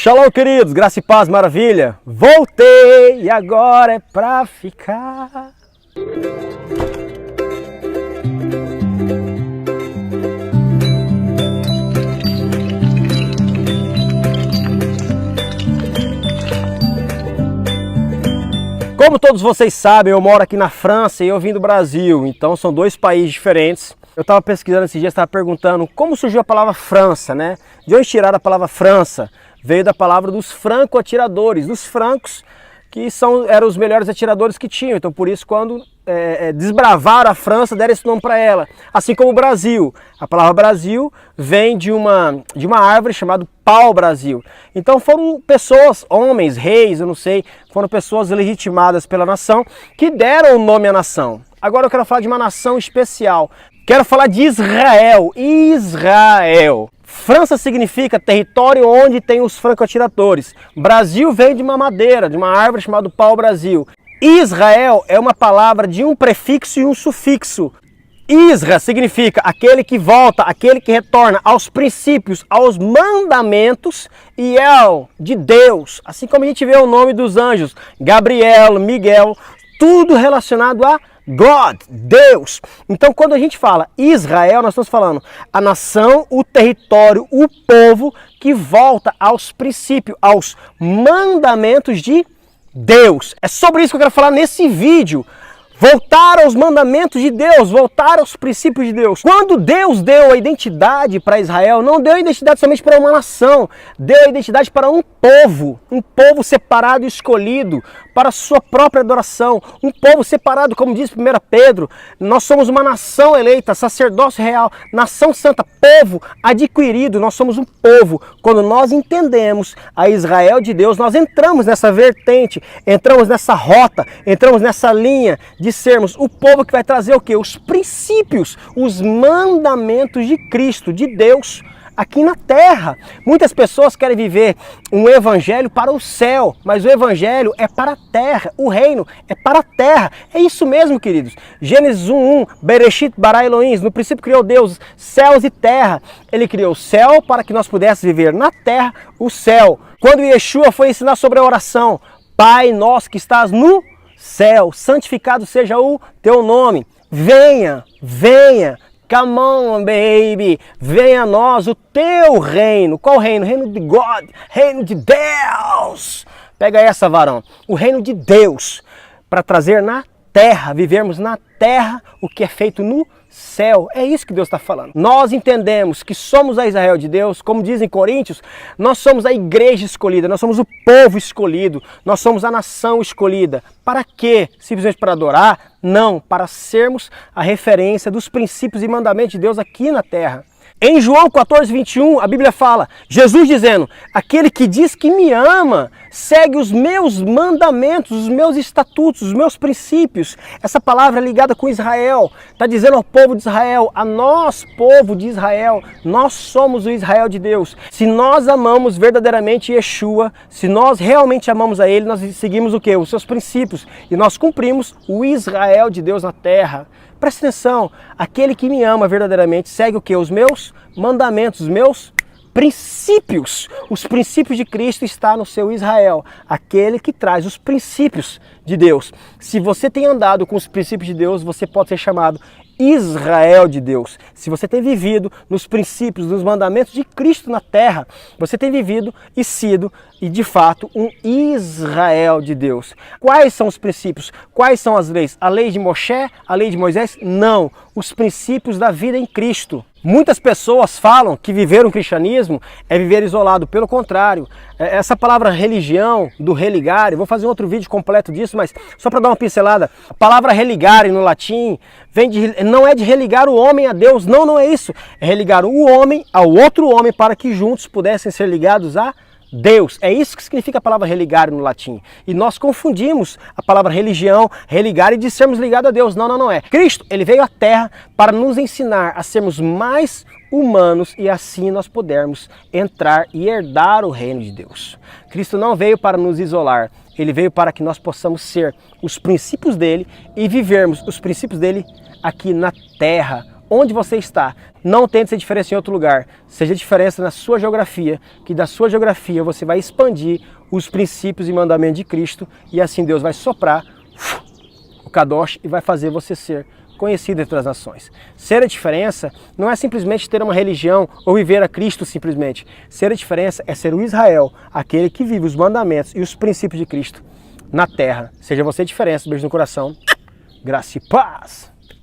Shalom, queridos, graça e paz, maravilha. Voltei e agora é pra ficar. Como todos vocês sabem, eu moro aqui na França e eu vim do Brasil, então são dois países diferentes. Eu estava pesquisando esses dias, estava perguntando como surgiu a palavra França, né? De onde tiraram a palavra França? Veio da palavra dos franco-atiradores, dos francos, que eram os melhores atiradores que tinham. Então por isso quando desbravaram a França, deram esse nome para ela. Assim como o Brasil. A palavra Brasil vem de uma árvore chamada pau-brasil. Então foram pessoas, homens, reis, eu não sei, foram pessoas legitimadas pela nação que deram o nome à nação. Agora eu quero falar de uma nação especial. Quero falar de Israel. Israel. França significa território onde tem os franco-atiradores. Brasil vem de uma madeira, de uma árvore chamada pau-brasil. Israel é uma palavra de um prefixo e um sufixo. Isra significa aquele que volta, aquele que retorna aos princípios, aos mandamentos, e El, de Deus. Assim como a gente vê o nome dos anjos, Gabriel, Miguel, tudo relacionado a God, Deus. Então quando a gente fala Israel, nós estamos falando a nação, o território, o povo que volta aos princípios, aos mandamentos de Deus. É sobre isso que eu quero falar nesse vídeo. Voltar aos mandamentos de Deus, voltar aos princípios de Deus. Quando Deus deu a identidade para Israel, não deu a identidade somente para uma nação, deu a identidade para um povo separado e escolhido para a sua própria adoração, um povo separado, como diz 1 Pedro, nós somos uma nação eleita, sacerdócio real, nação santa, povo adquirido, nós somos um povo. Quando nós entendemos a Israel de Deus, nós entramos nessa vertente, entramos nessa rota, entramos nessa linha de sermos o povo que vai trazer o quê? Os princípios, os mandamentos de Cristo, de Deus, aqui na terra. Muitas pessoas querem viver um evangelho para o céu, mas o evangelho é para a terra, o reino é para a terra. É isso mesmo, queridos. Gênesis 1:1, Bereshit bara Elohim, no princípio criou Deus céus e terra. Ele criou o céu para que nós pudéssemos viver na terra o céu. Quando Yeshua foi ensinar sobre a oração, Pai nosso que estás no céu, santificado seja o teu nome. Venha, venha. Come on, baby, venha a nós o teu reino. Qual reino? Reino de God, reino de Deus. Pega essa, varão. O reino de Deus, para trazer na terra, vivermos na terra o que é feito no céu. É isso que Deus está falando. Nós entendemos que somos a Israel de Deus, como dizem Coríntios, nós somos a igreja escolhida, nós somos o povo escolhido, nós somos a nação escolhida. Para quê? Simplesmente para adorar? Não, para sermos a referência dos princípios e mandamentos de Deus aqui na terra. Em João 14:21, a Bíblia fala, Jesus dizendo, aquele que diz que me ama, segue os meus mandamentos, os meus estatutos, os meus princípios. Essa palavra é ligada com Israel, está dizendo ao povo de Israel, a nós, povo de Israel, nós somos o Israel de Deus. Se nós amamos verdadeiramente Yeshua, se nós realmente amamos a Ele, nós seguimos o quê? Os seus princípios, e nós cumprimos o Israel de Deus na terra. Presta atenção, aquele que me ama verdadeiramente segue o quê? Os meus mandamentos, os meus princípios. Os princípios de Cristo está no seu Israel, aquele que traz os princípios de Deus. Se você tem andado com os princípios de Deus, você pode ser chamado Israel de Deus. Se você tem vivido nos princípios, nos mandamentos de Cristo na terra, você tem vivido e sido, e de fato, um Israel de Deus. Quais são os princípios? Quais são as leis? A lei de Moshe? A lei de Moisés? Não. Os princípios da vida em Cristo. Muitas pessoas falam que viver um cristianismo é viver isolado. Pelo contrário, essa palavra religião, do religare, vou fazer um outro vídeo completo disso, mas só para dar uma pincelada, a palavra religare no latim não é de religar o homem a Deus, não é isso. É religar o homem ao outro homem para que juntos pudessem ser ligados a Deus. É isso que significa a palavra religare no latim. E nós confundimos a palavra religião, religare, de sermos ligados a Deus. Não é. Cristo, ele veio à terra para nos ensinar a sermos mais humanos e assim nós pudermos entrar e herdar o reino de Deus. Cristo não veio para nos isolar, ele veio para que nós possamos ser os princípios dele e vivermos os princípios dele aqui na terra, onde você está. Não tente ser diferença em outro lugar. Seja diferença na sua geografia, que da sua geografia você vai expandir os princípios e mandamentos de Cristo e assim Deus vai soprar o Kadosh e vai fazer você ser conhecido entre as nações. Ser a diferença não é simplesmente ter uma religião ou viver a Cristo simplesmente. Ser a diferença é ser o Israel, aquele que vive os mandamentos e os princípios de Cristo na terra. Seja você a diferença. Beijo no coração. Graça e paz.